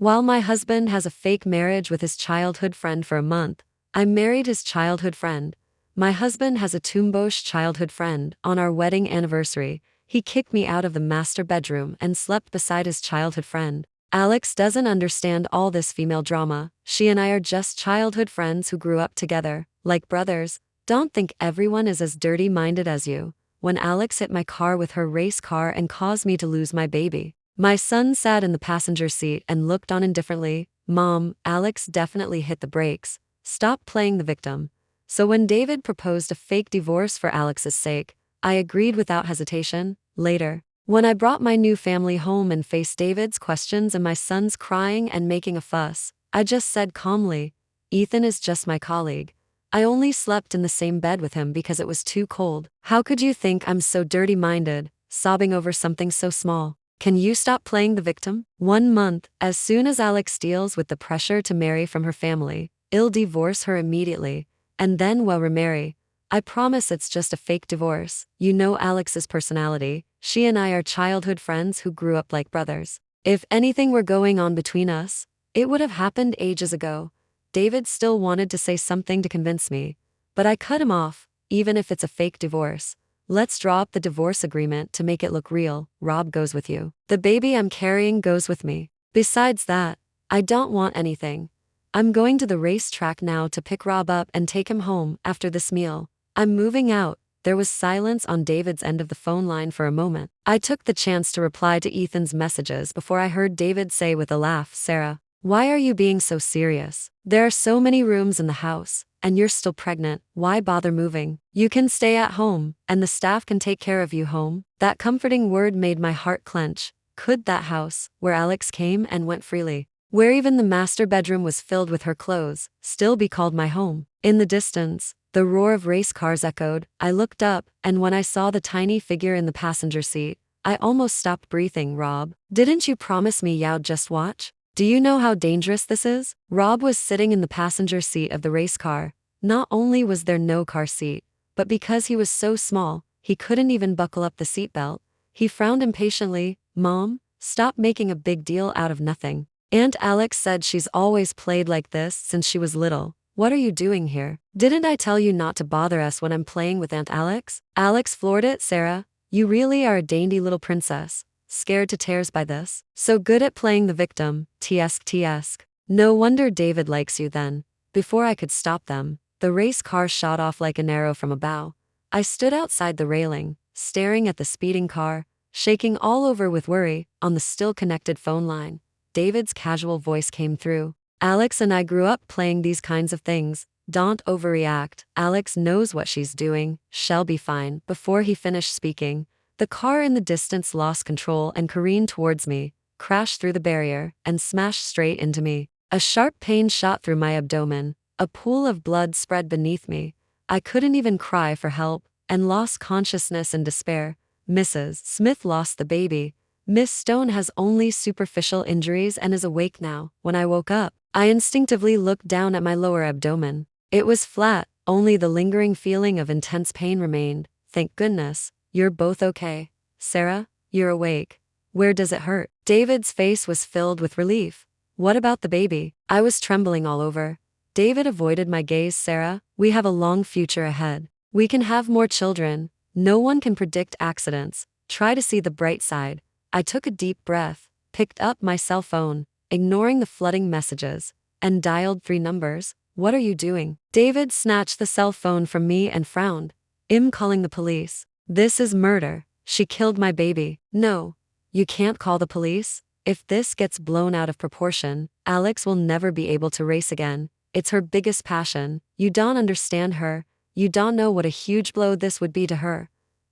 While my husband has a fake marriage with his childhood friend for a month, I married his childhood friend. My husband has a tombosh childhood friend. On our wedding anniversary, he kicked me out of the master bedroom and slept beside his childhood friend. Alex doesn't understand all this female drama. She and I are just childhood friends who grew up together, like brothers. Don't think everyone is as dirty-minded as you. When Alex hit my car with her race car and caused me to lose my baby, my son sat in the passenger seat and looked on indifferently. Mom, Alex definitely hit the brakes. Stop playing the victim. So when David proposed a fake divorce for Alex's sake, I agreed without hesitation. Later, when I brought my new family home and faced David's questions and my son's crying and making a fuss, I just said calmly, Ethan is just my colleague. I only slept in the same bed with him because it was too cold. How could you think I'm so dirty-minded, sobbing over something so small? Can you stop playing the victim? 1 month, as soon as Alex deals with the pressure to marry from her family, I'll divorce her immediately, and then we'll remarry. I promise it's just a fake divorce. You know Alex's personality. She and I are childhood friends who grew up like brothers. If anything were going on between us, it would have happened ages ago. David still wanted to say something to convince me, but I cut him off. Even if it's a fake divorce, let's draw up the divorce agreement to make it look real. Rob goes with you. The baby I'm carrying goes with me. Besides that, I don't want anything. I'm going to the racetrack now to pick Rob up and take him home after this meal. I'm moving out. There was silence on David's end of the phone line for a moment. I took the chance to reply to Ethan's messages before I heard David say with a laugh, Sarah, why are you being so serious? There are so many rooms in the house, and you're still pregnant. Why bother moving? You can stay at home, and the staff can take care of you home. That comforting word made my heart clench. Could that house, where Alex came and went freely, where even the master bedroom was filled with her clothes, still be called my home? In the distance, the roar of race cars echoed. I looked up, and when I saw the tiny figure in the passenger seat, I almost stopped breathing. Rob, didn't you promise me you'd just watch? Do you know how dangerous this is? Rob was sitting in the passenger seat of the race car. Not only was there no car seat, but because he was so small, he couldn't even buckle up the seatbelt. He frowned impatiently. Mom, stop making a big deal out of nothing. Aunt Alex said she's always played like this since she was little. What are you doing here? Didn't I tell you not to bother us when I'm playing with Aunt Alex? Alex floored it. Sarah, you really are a dainty little princess. Scared to tears by this? So good at playing the victim. Tsk. No wonder David likes you then. Before I could stop them, the race car shot off like an arrow from a bow. I stood outside the railing, staring at the speeding car, shaking all over with worry. On the still connected phone line, David's casual voice came through. Alex and I grew up playing these kinds of things. Don't overreact. Alex knows what she's doing. She'll be fine. Before he finished speaking, the car in the distance lost control and careened towards me, crashed through the barrier, and smashed straight into me. A sharp pain shot through my abdomen. A pool of blood spread beneath me. I couldn't even cry for help, and lost consciousness in despair. Mrs. Smith lost the baby. Miss Stone has only superficial injuries and is awake now. When I woke up, I instinctively looked down at my lower abdomen. It was flat, only the lingering feeling of intense pain remained. Thank goodness. You're both okay. Sarah, you're awake. Where does it hurt? David's face was filled with relief. What about the baby? I was trembling all over. David avoided my gaze. Sarah, we have a long future ahead. We can have more children. No one can predict accidents. Try to see the bright side. I took a deep breath, picked up my cell phone, ignoring the flooding messages, and dialed 3 numbers. What are you doing? David snatched the cell phone from me and frowned. I'm calling the police. This is murder. She killed my baby. No, you can't call the police. If this gets blown out of proportion, Alex will never be able to race again. It's her biggest passion. You don't understand her. You don't know what a huge blow this would be to her.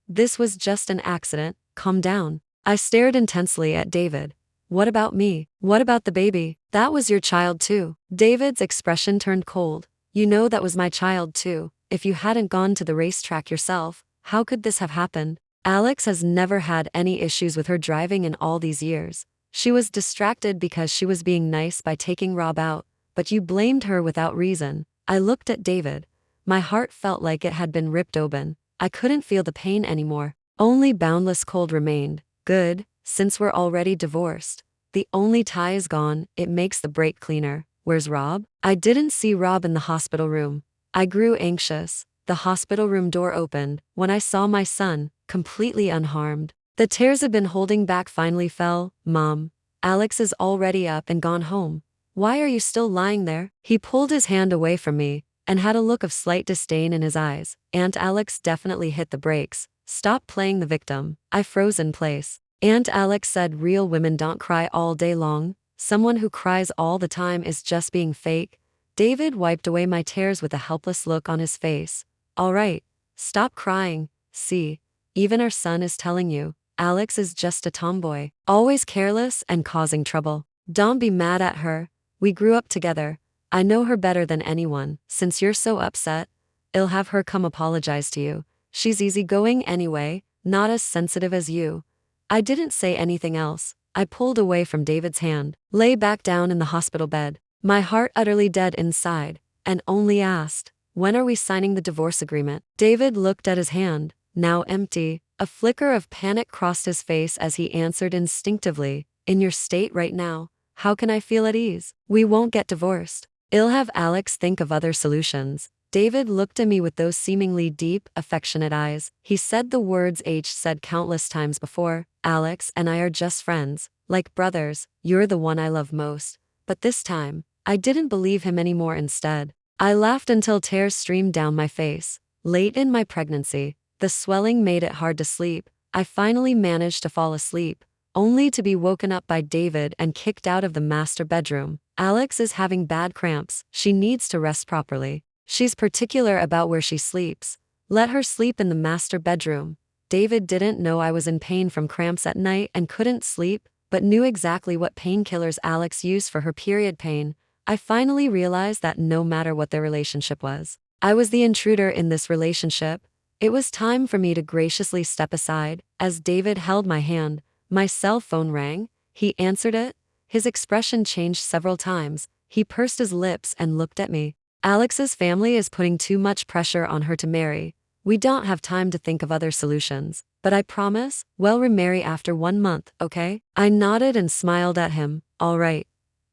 This was just an accident. Calm down. I stared intensely at David. What about me? What about the baby? That was your child too. David's expression turned cold. You know that was my child too. If you hadn't gone to the racetrack yourself, how could this have happened? Alex has never had any issues with her driving in all these years. She was distracted because she was being nice by taking Rob out, but you blamed her without reason. I looked at David. My heart felt like it had been ripped open. I couldn't feel the pain anymore. Only boundless cold remained. Good, since we're already divorced. The only tie is gone, it makes the break cleaner. Where's Rob? I didn't see Rob in the hospital room. I grew anxious. The hospital room door opened when I saw my son, completely unharmed. The tears I'd been holding back finally fell. Mom, Alex is already up and gone home. Why are you still lying there? He pulled his hand away from me and had a look of slight disdain in his eyes. Aunt Alex definitely hit the brakes. Stop playing the victim. I froze in place. Aunt Alex said real women don't cry all day long. Someone who cries all the time is just being fake. David wiped away my tears with a helpless look on his face. All right, stop crying. See, even our son is telling you, Alex is just a tomboy, always careless and causing trouble. Don't be mad at her. We grew up together. I know her better than anyone. Since you're so upset, I'll have her come apologize to you. She's easygoing anyway, not as sensitive as you. I didn't say anything else. I pulled away from David's hand, lay back down in the hospital bed, my heart utterly dead inside, and only asked, when are we signing the divorce agreement? David looked at his hand, now empty. A flicker of panic crossed his face as he answered instinctively, in your state right now, how can I feel at ease? We won't get divorced. I'll have Alex think of other solutions. David looked at me with those seemingly deep, affectionate eyes. He said the words H said countless times before, Alex and I are just friends, like brothers, you're the one I love most. But this time, I didn't believe him anymore. Instead, I laughed until tears streamed down my face. Late in my pregnancy, the swelling made it hard to sleep. I finally managed to fall asleep, only to be woken up by David and kicked out of the master bedroom. Alex is having bad cramps. She needs to rest properly. She's particular about where she sleeps. Let her sleep in the master bedroom. David didn't know I was in pain from cramps at night and couldn't sleep, but knew exactly what painkillers Alex used for her period pain. I finally realized that no matter what their relationship was, I was the intruder in this relationship. It was time for me to graciously step aside. As David held my hand, my cell phone rang. He answered it. His expression changed several times. He pursed his lips and looked at me. Alex's family is putting too much pressure on her to marry. We don't have time to think of other solutions. But I promise, we'll remarry after 1 month, okay? I nodded and smiled at him. All right.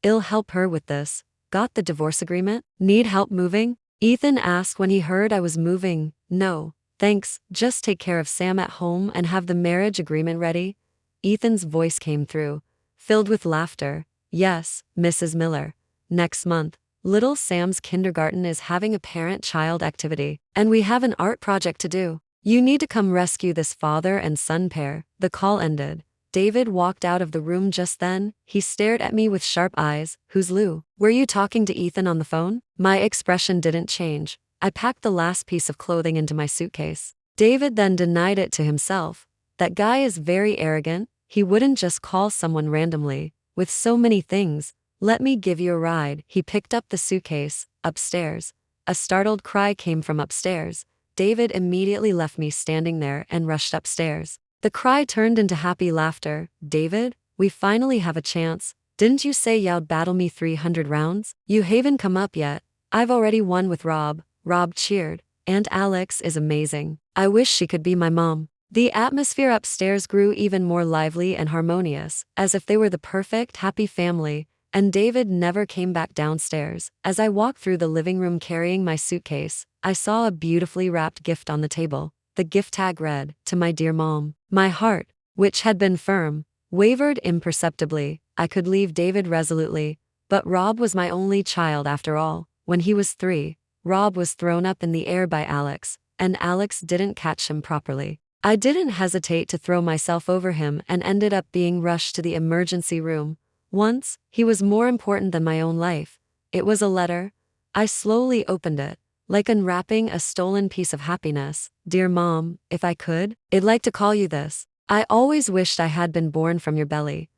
I'll help her with this. Got the divorce agreement? Need help moving? Ethan asked when he heard I was moving. No, thanks. Just take care of Sam at home and have the marriage agreement ready. Ethan's voice came through, filled with laughter. Yes, Mrs. Miller. Next month, little Sam's kindergarten is having a parent-child activity, and we have an art project to do. You need to come rescue this father and son pair. The call ended. David walked out of the room just then. He stared at me with sharp eyes. Who's Lou? Were you talking to Ethan on the phone? My expression didn't change. I packed the last piece of clothing into my suitcase. David then denied it to himself. That guy is very arrogant. He wouldn't just call someone randomly, with so many things. Let me give you a ride. He picked up the suitcase. Upstairs. A startled cry came from upstairs. David immediately left me standing there and rushed upstairs. The cry turned into happy laughter. David, we finally have a chance. Didn't you say you'd battle me 300 rounds? You haven't come up yet. I've already won with Rob. Rob cheered. Aunt Alex is amazing. I wish she could be my mom. The atmosphere upstairs grew even more lively and harmonious, as if they were the perfect, happy family. And David never came back downstairs. As I walked through the living room carrying my suitcase, I saw a beautifully wrapped gift on the table. The gift tag read, "To my dear mom." My heart, which had been firm, wavered imperceptibly. I could leave David resolutely, but Rob was my only child after all. When he was 3, Rob was thrown up in the air by Alex, and Alex didn't catch him properly. I didn't hesitate to throw myself over him and ended up being rushed to the emergency room. Once, he was more important than my own life. It was a letter. I slowly opened it, like unwrapping a stolen piece of happiness. Dear Mom, if I could, I'd like to call you this. I always wished I had been born from your belly.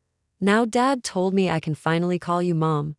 Now Dad told me I can finally call you Mom.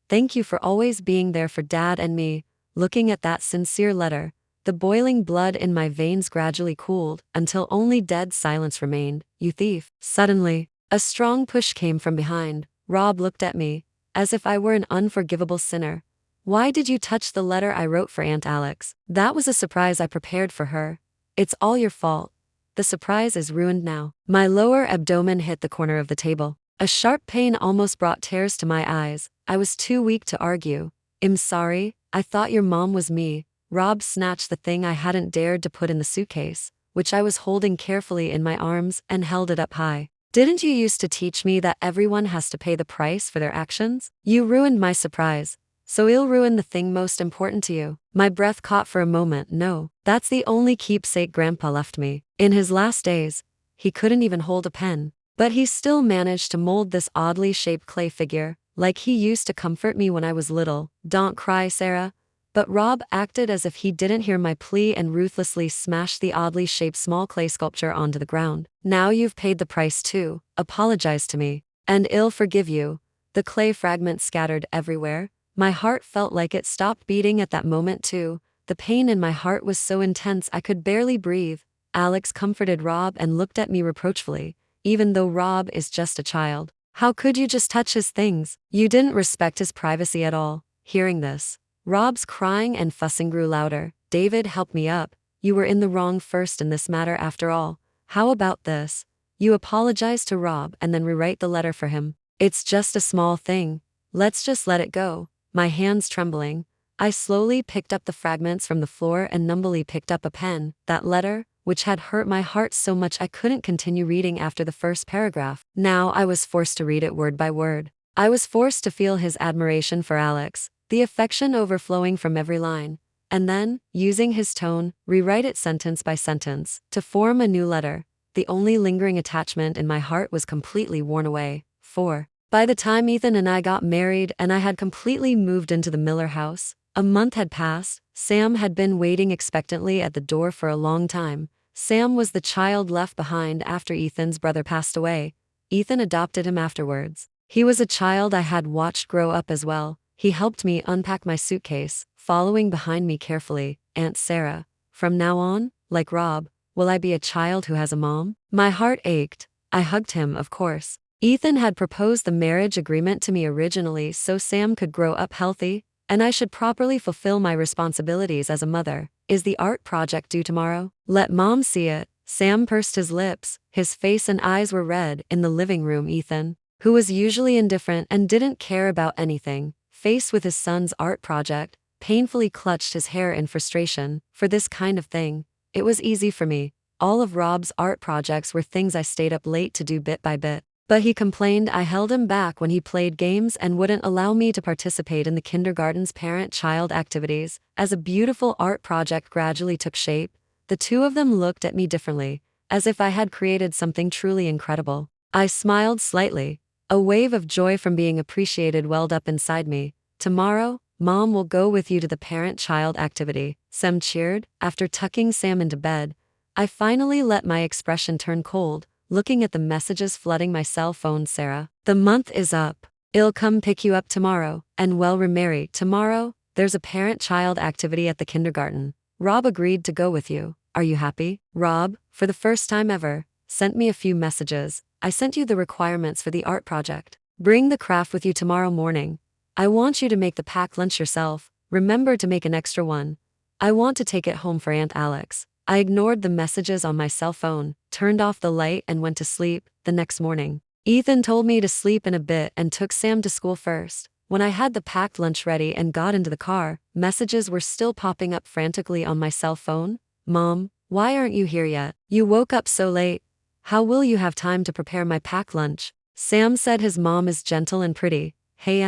Thank you for always being there for Dad and me. Looking at that sincere letter, the boiling blood in my veins gradually cooled until only dead silence remained. You thief. Suddenly, a strong push came from behind. Rob looked at me, as if I were an unforgivable sinner. Why did you touch the letter I wrote for Aunt Alex? That was a surprise I prepared for her. It's all your fault. The surprise is ruined now. My lower abdomen hit the corner of the table. A sharp pain almost brought tears to my eyes. I was too weak to argue. I'm sorry, I thought your mom was me. Rob snatched the thing I hadn't dared to put in the suitcase, which I was holding carefully in my arms, and held it up high. Didn't you used to teach me that everyone has to pay the price for their actions? You ruined my surprise. So you'll ruin the thing most important to you. My breath caught for a moment. No, that's the only keepsake Grandpa left me. In his last days, he couldn't even hold a pen. But he still managed to mold this oddly shaped clay figure, like he used to comfort me when I was little. Don't cry, Sarah. But Rob acted as if he didn't hear my plea and ruthlessly smashed the oddly shaped small clay sculpture onto the ground. Now you've paid the price too. Apologize to me, and I'll forgive you. The clay fragments scattered everywhere. My heart felt like it stopped beating at that moment too. The pain in my heart was so intense I could barely breathe. Alex comforted Rob and looked at me reproachfully. Even though Rob is just a child, how could you just touch his things? You didn't respect his privacy at all. Hearing this, Rob's crying and fussing grew louder. David, help me up. You were in the wrong first in this matter after all. How about this? You apologize to Rob and then rewrite the letter for him. It's just a small thing. Let's just let it go. My hands trembling, I slowly picked up the fragments from the floor and numbly picked up a pen. That letter, which had hurt my heart so much I couldn't continue reading after the first paragraph. Now I was forced to read it word by word. I was forced to feel his admiration for Alex, the affection overflowing from every line, and then, using his tone, rewrite it sentence by sentence, to form a new letter. The only lingering attachment in my heart was completely worn away. 4. By the time Ethan and I got married and I had completely moved into the Miller house, a month had passed. Sam had been waiting expectantly at the door for a long time. Sam was the child left behind after Ethan's brother passed away. Ethan adopted him afterwards. He was a child I had watched grow up as well. He helped me unpack my suitcase, following behind me carefully. Aunt Sarah, from now on, like Rob, will I be a child who has a mom? My heart ached. I hugged him, of course. Ethan had proposed the marriage agreement to me originally so Sam could grow up healthy, and I should properly fulfill my responsibilities as a mother. Is the art project due tomorrow? Let Mom see it. Sam pursed his lips. His face and eyes were red. In the living room, Ethan, who was usually indifferent and didn't care about anything, faced with his son's art project, painfully clutched his hair in frustration. For this kind of thing, it was easy for me. All of Rob's art projects were things I stayed up late to do bit by bit. But he complained I held him back when he played games and wouldn't allow me to participate in the kindergarten's parent-child activities. As a beautiful art project gradually took shape, the two of them looked at me differently, as if I had created something truly incredible. I smiled slightly. A wave of joy from being appreciated welled up inside me. Tomorrow, Mom will go with you to the parent-child activity, Sam cheered. After tucking Sam into bed, I finally let my expression turn cold, looking at the messages flooding my cell phone. Sarah, the month is up. I'll come pick you up tomorrow, and well, remarry. Tomorrow, there's a parent-child activity at the kindergarten. Rob agreed to go with you. Are you happy? Rob, for the first time ever, sent me a few messages. I sent you the requirements for the art project. Bring the craft with you tomorrow morning. I want you to make the packed lunch yourself. Remember to make an extra one. I want to take it home for Aunt Alex. I ignored the messages on my cell phone, turned off the light and went to sleep. The next morning, Ethan told me to sleep in a bit and took Sam to school first. When I had the packed lunch ready and got into the car, messages were still popping up frantically on my cell phone. Mom, why aren't you here yet? You woke up so late. How will you have time to prepare my packed lunch? Sam said his mom is gentle and pretty. Hey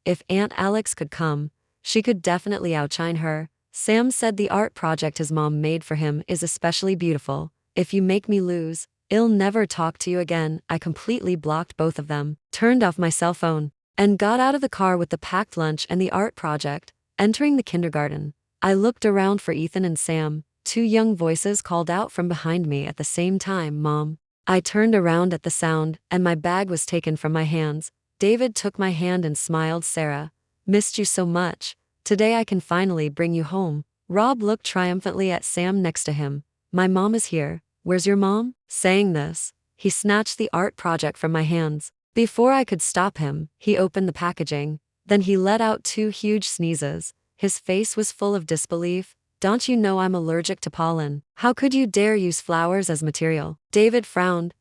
if Aunt Alex could come, she could definitely outshine her. Sam said the art project his mom made for him is especially beautiful. If you make me lose, I'll never talk to you again. I completely blocked both of them, turned off my cell phone, and got out of the car with the packed lunch and the art project. Entering the kindergarten, I looked around for Ethan and Sam. Two young voices called out from behind me at the same time, Mom. I turned around at the sound, and my bag was taken from my hands. David took my hand and smiled. Sarah, missed you so much. Today I can finally bring you home. Rob looked triumphantly at Sam next to him. My mom is here. Where's your mom? Saying this, he snatched the art project from my hands. Before I could stop him, he opened the packaging. Then he let out 2 huge sneezes. His face was full of disbelief. Don't you know I'm allergic to pollen? How could you dare use flowers as material? David frowned.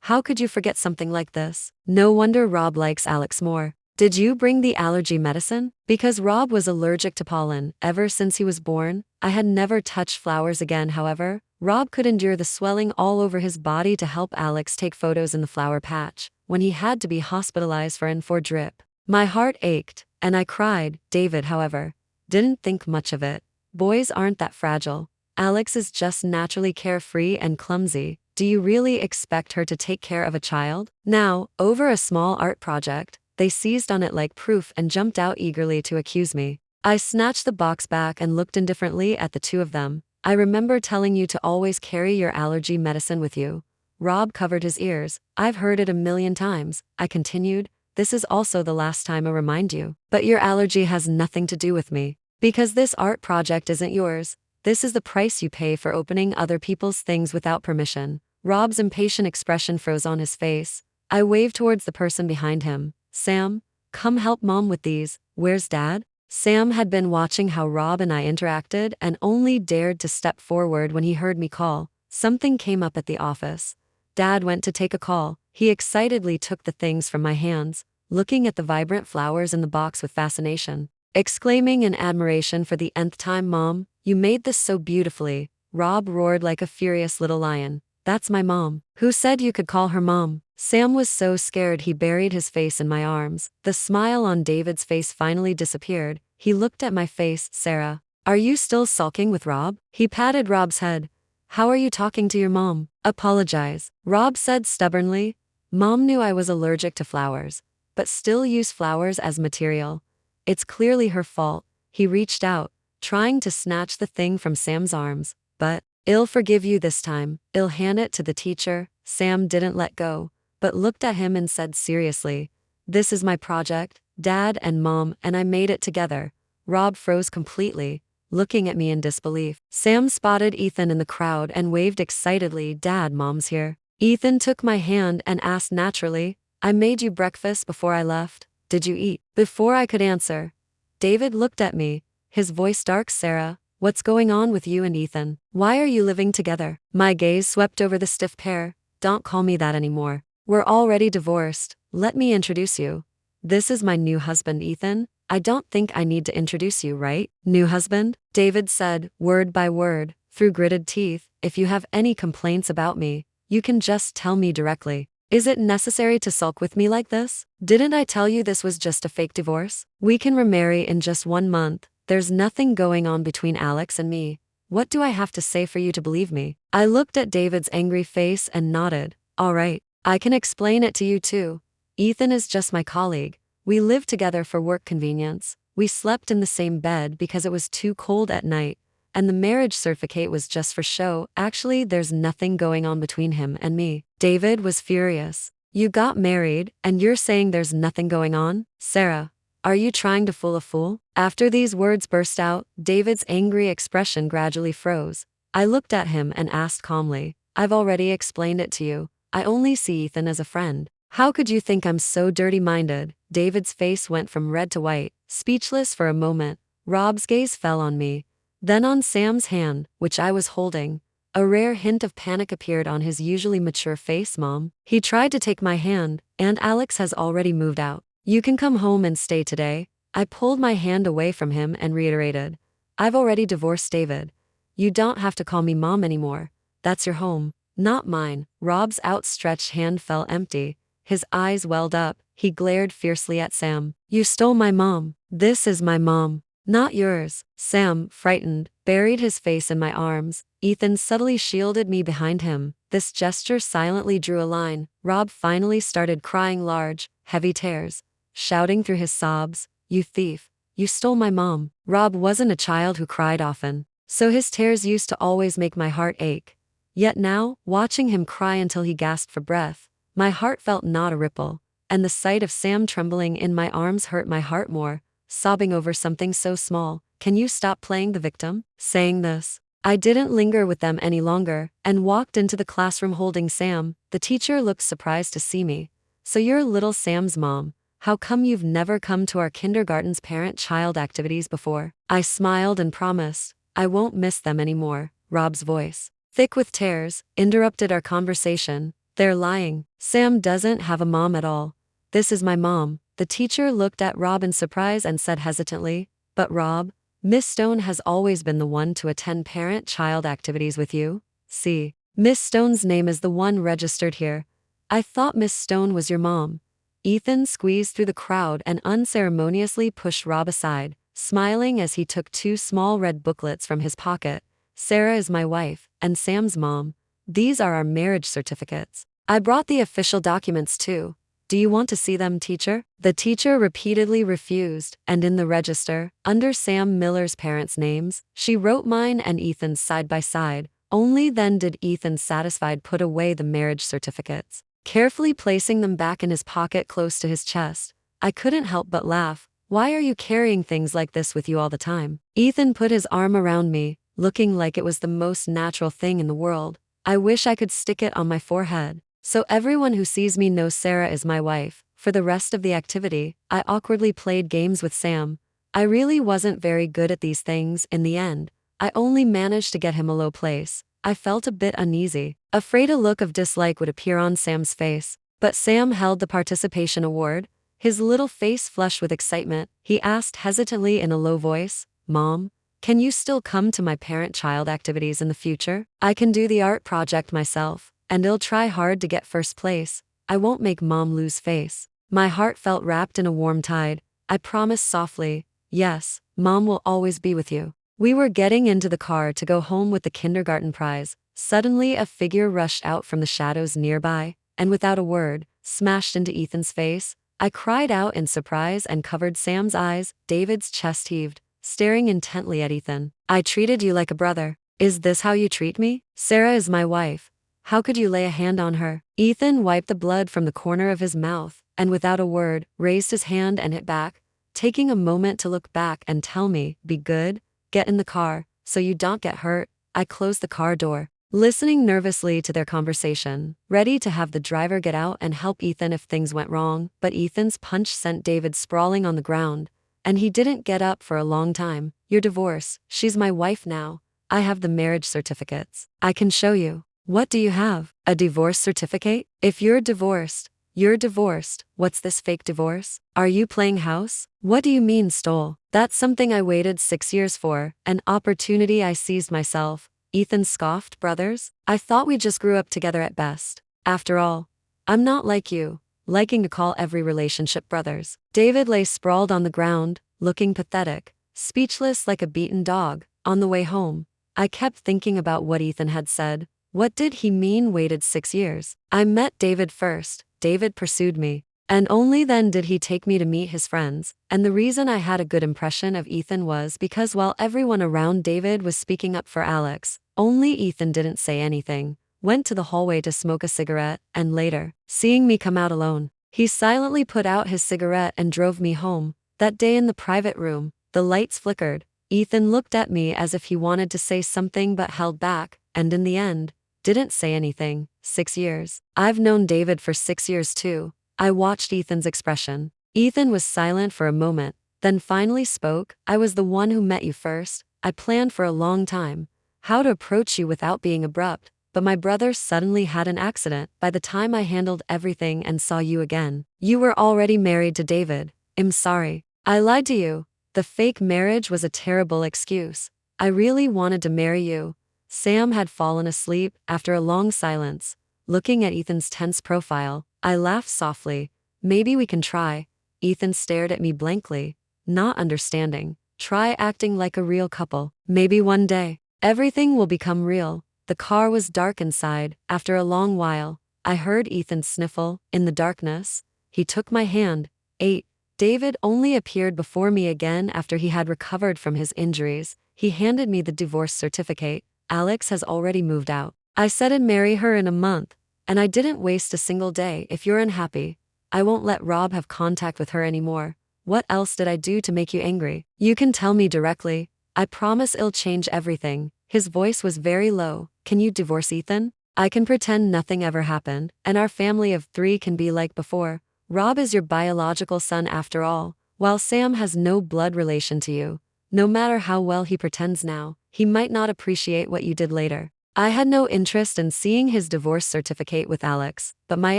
How could you forget something like this? No wonder Rob likes Alex more. Did you bring the allergy medicine? Because Rob was allergic to pollen ever since he was born. I had never touched flowers again, however. Rob could endure the swelling all over his body to help Alex take photos in the flower patch when he had to be hospitalized for N4 drip. My heart ached, and I cried. David, however, didn't think much of it. Boys aren't that fragile. Alex is just naturally carefree and clumsy. Do you really expect her to take care of a child? Now, over a small art project, they seized on it like proof and jumped out eagerly to accuse me. I snatched the box back and looked indifferently at the two of them. I remember telling you to always carry your allergy medicine with you. Rob covered his ears. I've heard it a million times, I continued. This is also the last time I remind you. But your allergy has nothing to do with me. Because this art project isn't yours. This is the price you pay for opening other people's things without permission. Rob's impatient expression froze on his face. I waved towards the person behind him. Sam, come help Mom with these. Where's Dad? Sam had been watching how Rob and I interacted and only dared to step forward when he heard me call. Something came up at the office. Dad went to take a call. He excitedly took the things from my hands, looking at the vibrant flowers in the box with fascination, exclaiming in admiration for the nth time, Mom, you made this so beautifully. Rob roared like a furious little lion. That's my mom. Who said you could call her mom? Sam was so scared he buried his face in my arms. The smile on David's face finally disappeared. He looked at my face. Sarah, are you still sulking with Rob? He patted Rob's head. How are you talking to your mom? Apologize, Rob said stubbornly. Mom knew I was allergic to flowers, but still used flowers as material. It's clearly her fault. He reached out, trying to snatch the thing from Sam's arms, but I'll forgive you this time. I'll hand it to the teacher. Sam didn't let go, but looked at him and said seriously, this is my project, Dad and Mom and I made it together. Rob froze completely, looking at me in disbelief. Sam spotted Ethan in the crowd and waved excitedly. Dad, Mom's here. Ethan took my hand and asked naturally, I made you breakfast before I left. Did you eat? Before I could answer, David looked at me, his voice dark. Sarah, what's going on with you and Ethan? Why are you living together? My gaze swept over the stiff pair. Don't call me that anymore. We're already divorced. Let me introduce you. This is my new husband, Ethan. I don't think I need to introduce you, right? New husband? David said, word by word, through gritted teeth. If you have any complaints about me, you can just tell me directly. Is it necessary to sulk with me like this? Didn't I tell you this was just a fake divorce? We can remarry in just 1 month. There's nothing going on between Alex and me. What do I have to say for you to believe me? I looked at David's angry face and nodded. All right, I can explain it to you too. Ethan is just my colleague. We live together for work convenience. We slept in the same bed because it was too cold at night. And the marriage certificate was just for show. Actually, there's nothing going on between him and me. David was furious. You got married, and you're saying there's nothing going on? Sarah, are you trying to fool a fool? After these words burst out, David's angry expression gradually froze. I looked at him and asked calmly, I've already explained it to you. I only see Ethan as a friend. How could you think I'm so dirty-minded? David's face went from red to white, speechless for a moment. Rob's gaze fell on me, then on Sam's hand, which I was holding. A rare hint of panic appeared on his usually mature face. Mom. He tried to take my hand, and Alex has already moved out. You can come home and stay today. I pulled my hand away from him and reiterated, I've already divorced David. You don't have to call me Mom anymore. That's your home, not mine. Rob's outstretched hand fell empty. His eyes welled up. He glared fiercely at Sam. You stole my mom. This is my mom, not yours. Sam, frightened, buried his face in my arms. Ethan subtly shielded me behind him. This gesture silently drew a line. Rob finally started crying large, heavy tears, shouting through his sobs, You thief. You stole my mom. Rob wasn't a child who cried often, so his tears used to always make my heart ache. Yet now, watching him cry until he gasped for breath, my heart felt not a ripple, and the sight of Sam trembling in my arms hurt my heart more, sobbing over something so small. Can you stop playing the victim? Saying this, I didn't linger with them any longer, and walked into the classroom holding Sam. The teacher looked surprised to see me. So you're little Sam's mom. How come you've never come to our kindergarten's parent-child activities before? I smiled and promised, I won't miss them anymore. Rob's voice, thick with tears, interrupted our conversation. They're lying. Sam doesn't have a mom at all. This is my mom. The teacher looked at Rob in surprise and said hesitantly, but Rob, Miss Stone has always been the one to attend parent-child activities with you. See, Miss Stone's name is the one registered here. I thought Miss Stone was your mom. Ethan squeezed through the crowd and unceremoniously pushed Rob aside, smiling as he took two small red booklets from his pocket. Sarah is my wife, and Sam's mom. These are our marriage certificates. I brought the official documents too. Do you want to see them, teacher? The teacher repeatedly refused, and in the register, under Sam Miller's parents' names, she wrote mine and Ethan's side by side. Only then did Ethan, satisfied, put away the marriage certificates, carefully placing them back in his pocket close to his chest. I couldn't help but laugh. Why are you carrying things like this with you all the time? Ethan put his arm around me, looking like it was the most natural thing in the world. I wish I could stick it on my forehead, so everyone who sees me knows Sarah is my wife. For the rest of the activity, I awkwardly played games with Sam. I really wasn't very good at these things in the end. I only managed to get him a low place. I felt a bit uneasy, afraid a look of dislike would appear on Sam's face. But Sam held the participation award, his little face flushed with excitement. He asked hesitantly in a low voice, "Mom, can you still come to my parent-child activities in the future? I can do the art project myself, and I'll try hard to get first place. I won't make Mom lose face." My heart felt wrapped in a warm tide. I promised softly, "Yes, Mom will always be with you." We were getting into the car to go home with the kindergarten prize. Suddenly a figure rushed out from the shadows nearby, and without a word, smashed into Ethan's face. I cried out in surprise and covered Sam's eyes. David's chest heaved, staring intently at Ethan. "I treated you like a brother. Is this how you treat me? Sarah is my wife. How could you lay a hand on her?" Ethan wiped the blood from the corner of his mouth, and without a word, raised his hand and hit back, taking a moment to look back and tell me, "Be good, get in the car, so you don't get hurt." I closed the car door, listening nervously to their conversation, ready to have the driver get out and help Ethan if things went wrong. But Ethan's punch sent David sprawling on the ground, and he didn't get up for a long time. "You're divorced. She's my wife now. I have the marriage certificates. I can show you." "What do you have? A divorce certificate? If you're divorced, you're divorced. What's this fake divorce? Are you playing house? What do you mean stole?" "That's something I waited 6 years for, an opportunity I seized myself." Ethan scoffed. "Brothers? I thought we just grew up together at best. After all, I'm not like you, liking to call every relationship brothers." David lay sprawled on the ground, looking pathetic, speechless like a beaten dog. On the way home, I kept thinking about what Ethan had said. What did he mean waited 6 years? I met David first. David pursued me, and only then did he take me to meet his friends. And the reason I had a good impression of Ethan was because while everyone around David was speaking up for Alex, only Ethan didn't say anything, went to the hallway to smoke a cigarette, and later, seeing me come out alone, he silently put out his cigarette and drove me home. That day in the private room, the lights flickered. Ethan looked at me as if he wanted to say something but held back, and in the end, didn't say anything. 6 years. I've known David for 6 years too. I watched Ethan's expression. Ethan was silent for a moment, then finally spoke. "I was the one who met you first. I planned for a long time how to approach you without being abrupt, but my brother suddenly had an accident. By the time I handled everything and saw you again, you were already married to David. I'm sorry. I lied to you. The fake marriage was a terrible excuse. I really wanted to marry you." Sam had fallen asleep after a long silence. Looking at Ethan's tense profile, I laughed softly. "Maybe we can try." Ethan stared at me blankly, not understanding. "Try acting like a real couple. Maybe one day, everything will become real." The car was dark inside. After a long while, I heard Ethan sniffle. In the darkness, he took my hand. 8. David only appeared before me again after he had recovered from his injuries. He handed me the divorce certificate. "Alex has already moved out. I said I'd marry her in a month, and I didn't waste a single day. If you're unhappy, I won't let Rob have contact with her anymore. What else did I do to make you angry? You can tell me directly. I promise it'll change everything." His voice was very low. "Can you divorce Ethan? I can pretend nothing ever happened, and our family of 3 can be like before. Rob is your biological son after all, while Sam has no blood relation to you. No matter how well he pretends now, he might not appreciate what you did later." I had no interest in seeing his divorce certificate with Alex, but my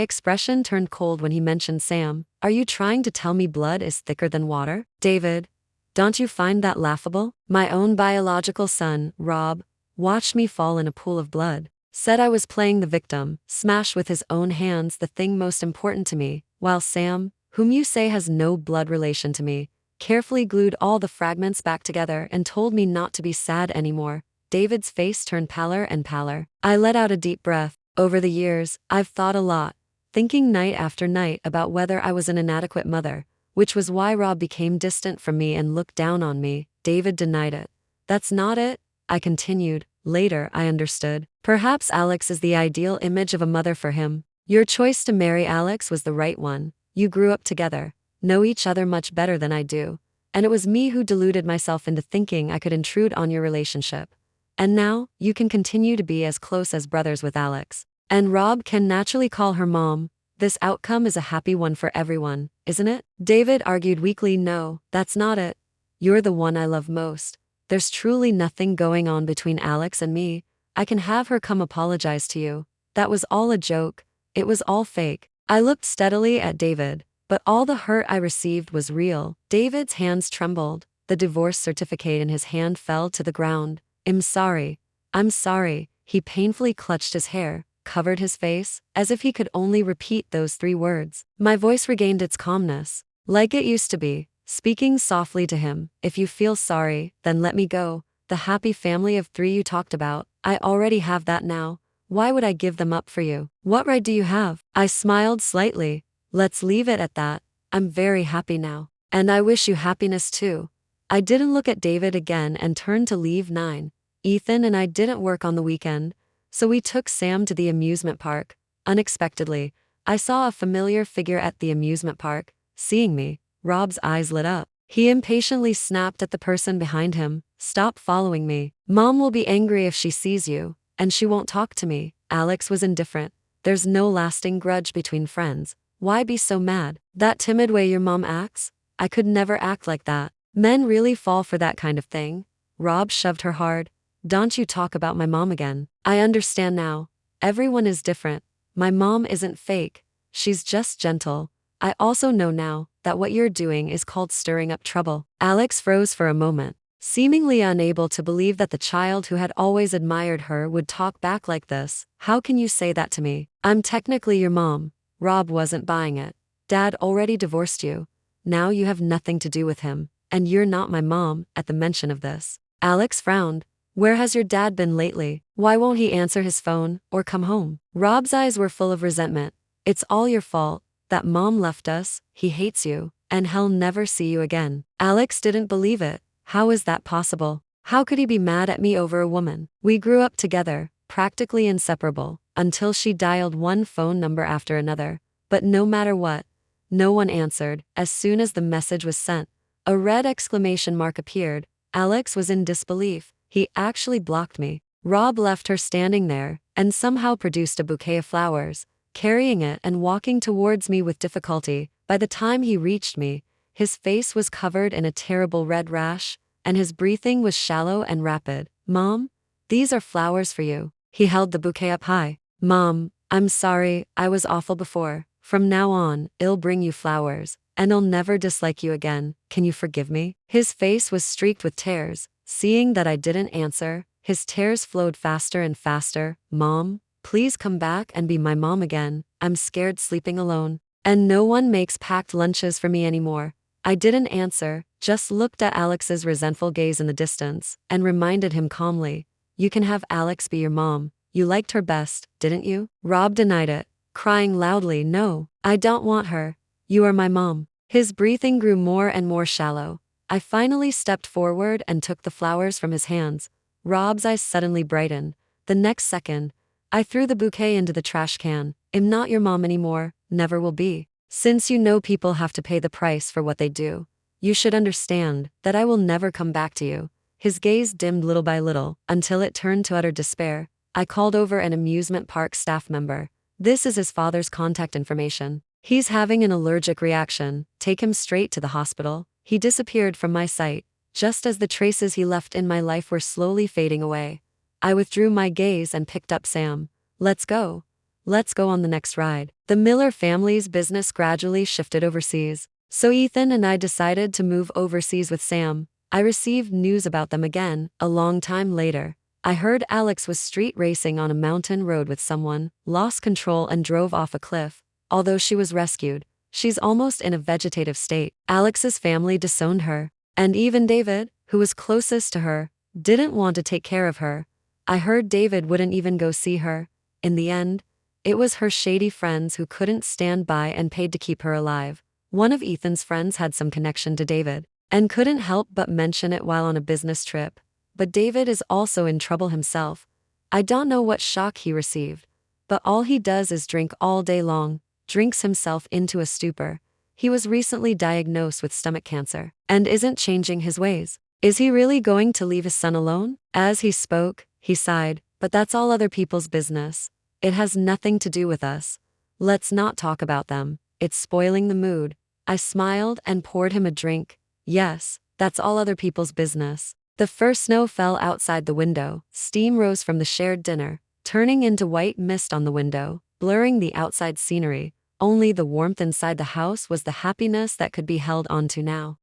expression turned cold when he mentioned Sam. Are you trying to tell me blood is thicker than water? David, don't you find that laughable? My own biological son, Rob, watched me fall in a pool of blood. Said I was playing the victim, smashed with his own hands the thing most important to me, while Sam, whom you say has no blood relation to me, carefully glued all the fragments back together and told me not to be sad anymore. David's face turned paler and paler. I let out a deep breath. Over the years, I've thought a lot, thinking night after night about whether I was an inadequate mother, which was why Rob became distant from me and looked down on me. David denied it. That's not it, I continued. Later, I understood. Perhaps Alex is the ideal image of a mother for him. Your choice to marry Alex was the right one. You grew up together, know each other much better than I do. And it was me who deluded myself into thinking I could intrude on your relationship. And now, you can continue to be as close as brothers with Alex. And Rob can naturally call her mom. This outcome is a happy one for everyone, isn't it? David argued weakly. No, that's not it. You're the one I love most. There's truly nothing going on between Alex and me. I can have her come apologize to you. That was all a joke. It was all fake. I looked steadily at David, but all the hurt I received was real. David's hands trembled. The divorce certificate in his hand fell to the ground. I'm sorry. I'm sorry. He painfully clutched his hair, covered his face, as if he could only repeat those 3 words. My voice regained its calmness, like it used to be, speaking softly to him. If you feel sorry, then let me go. The happy family of 3 you talked about, I already have that now. Why would I give them up for you? What right do you have? I smiled slightly. Let's leave it at that. I'm very happy now. And I wish you happiness too. I didn't look at David again and turned to leave. 9. Ethan and I didn't work on the weekend, so we took Sam to the amusement park. Unexpectedly, I saw a familiar figure at the amusement park. Seeing me, Rob's eyes lit up. He impatiently snapped at the person behind him. Stop following me. Mom will be angry if she sees you, and she won't talk to me. Alex was indifferent. There's no lasting grudge between friends. Why be so mad? That timid way your mom acts? I could never act like that. Men really fall for that kind of thing. Rob shoved her hard. Don't you talk about my mom again. I understand now. Everyone is different. My mom isn't fake. She's just gentle. I also know now that what you're doing is called stirring up trouble. Alex froze for a moment, seemingly unable to believe that the child who had always admired her would talk back like this. How can you say that to me? I'm technically your mom. Rob wasn't buying it. Dad already divorced you. Now you have nothing to do with him, and you're not my mom. At the mention of this, Alex frowned. Where has your dad been lately? Why won't he answer his phone or come home? Rob's eyes were full of resentment. It's all your fault. That mom left us, he hates you, and he'll never see you again. Alex didn't believe it. How is that possible? How could he be mad at me over a woman? We grew up together, practically inseparable, until she dialed one phone number after another. But no matter what, no one answered. As soon as the message was sent, a red exclamation mark appeared. Alex was in disbelief. He actually blocked me. Rob left her standing there, and somehow produced a bouquet of flowers, carrying it and walking towards me with difficulty. By the time he reached me, his face was covered in a terrible red rash, and his breathing was shallow and rapid. Mom, these are flowers for you. He held the bouquet up high. Mom, I'm sorry, I was awful before. From now on, I'll bring you flowers, and I'll never dislike you again. Can you forgive me? His face was streaked with tears. Seeing that I didn't answer, his tears flowed faster and faster. Mom, please come back and be my mom again. I'm scared sleeping alone. And no one makes packed lunches for me anymore. I didn't answer, just looked at Alex's resentful gaze in the distance, and reminded him calmly, you can have Alex be your mom. You liked her best, didn't you? Rob denied it, crying loudly. No, I don't want her. You are my mom. His breathing grew more and more shallow. I finally stepped forward and took the flowers from his hands. Rob's eyes suddenly brightened. The next second, I threw the bouquet into the trash can. I'm not your mom anymore, never will be. Since you know people have to pay the price for what they do, you should understand that I will never come back to you. His gaze dimmed little by little, until it turned to utter despair. I called over an amusement park staff member. This is his father's contact information. He's having an allergic reaction. Take him straight to the hospital. He disappeared from my sight, just as the traces he left in my life were slowly fading away. I withdrew my gaze and picked up Sam. Let's go. Let's go on the next ride. The Miller family's business gradually shifted overseas. So Ethan and I decided to move overseas with Sam. I received news about them again, a long time later. I heard Alex was street racing on a mountain road with someone, lost control and drove off a cliff. Although she was rescued, she's almost in a vegetative state. Alex's family disowned her. And even David, who was closest to her, didn't want to take care of her. I heard David wouldn't even go see her. In the end, it was her shady friends who couldn't stand by and paid to keep her alive. One of Ethan's friends had some connection to David, and couldn't help but mention it while on a business trip. But David is also in trouble himself. I don't know what shock he received, but all he does is drink all day long, drinks himself into a stupor. He was recently diagnosed with stomach cancer, and isn't changing his ways. Is he really going to leave his son alone? As he spoke, he sighed, but that's all other people's business. It has nothing to do with us. Let's not talk about them. It's spoiling the mood. I smiled and poured him a drink. Yes, that's all other people's business. The first snow fell outside the window. Steam rose from the shared dinner, turning into white mist on the window, blurring the outside scenery. Only the warmth inside the house was the happiness that could be held onto now.